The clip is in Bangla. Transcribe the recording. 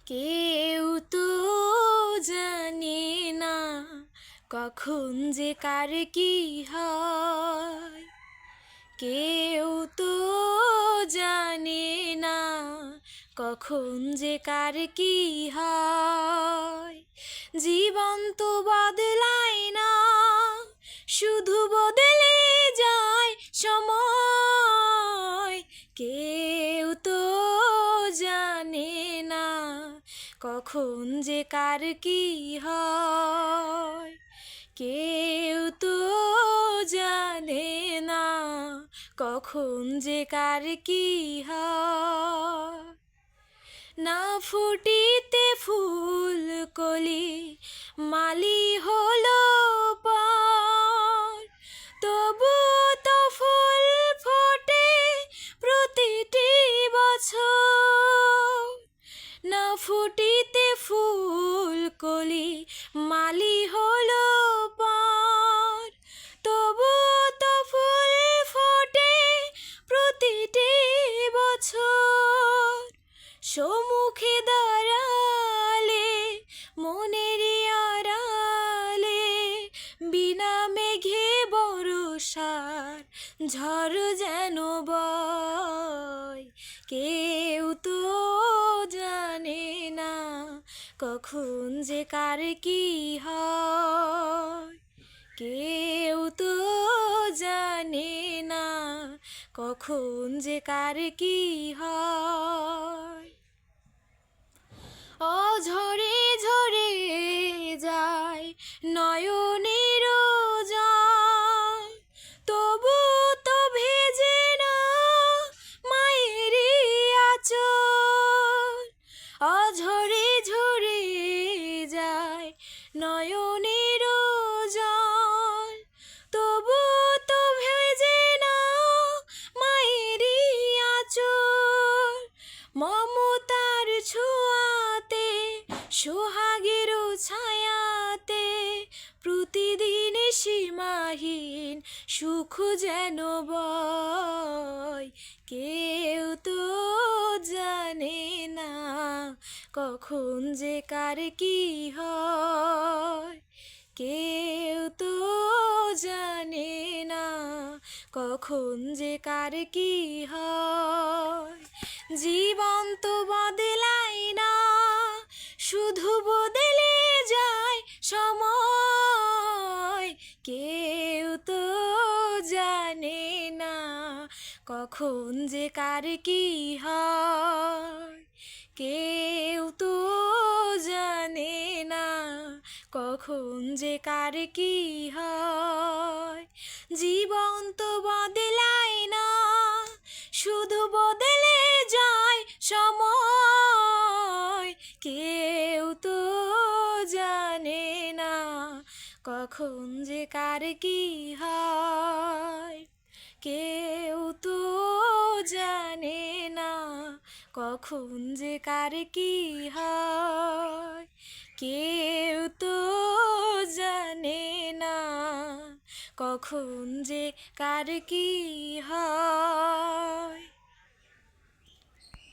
কেউ তো জানে না কখন যে কার কি হয়। কেউ তো জানে না কখন যে কার কি হয়। জীবন তো বদলায় না, শুধু বদলে যায় সময়। কেউ তো জানে না কখন যে কার কি হয়। কেউ তো জানে না কখন যে কার কি হয়। না ফুটিতে ফুল কলি মালি হলো পর, তবু তো ফুল ফোটে প্রতিটি বছর। না ফুটিতে ফুল কলি মালি হলো পর, তবু তো ফুল ফোটে প্রতিটি বছর। সম্মুখে দাঁড়ালে মনেরই আড়ালে বিনা মেঘে বর্ষার ঝড় যেন বয়। কেউ তো জানে না কখন যে কার কি হয়। কেউ তো জানে না কখন যে কার কি হয়। অঝরে ঝরে যায় নয়নের জল, তবু তো ভেজে না মায়েরই আঁচল। অঝরে ঝরে যায় নয়নের জল, তবু তো ভেজে না মায়েরই আঁচল। মমতার ছোঁয়াতে সোহাগের ছায়াতে প্রতিদিন সীমাহীন সুখ যেন বয়। কেউ তো জানে না কখন যে কার কি হয়। কেউ তো জানে না কখন যে কার কি হয়। জীবন তো বদলায় না, শুধু বদলে যায় সময়। কেউ তো জানে না কখন যে কার কি হয়। কেউ তো জানে না কখন যে কার কি হয়। জীবন তো বদলায় না, শুধু বদলে যায় সময়। কেউ তো জানে না কখন যে কার কি হয়। কেউ তো জানে না কখন যে কার কি হয়। কেউ তো জানে না কখন যে কার কি হয়।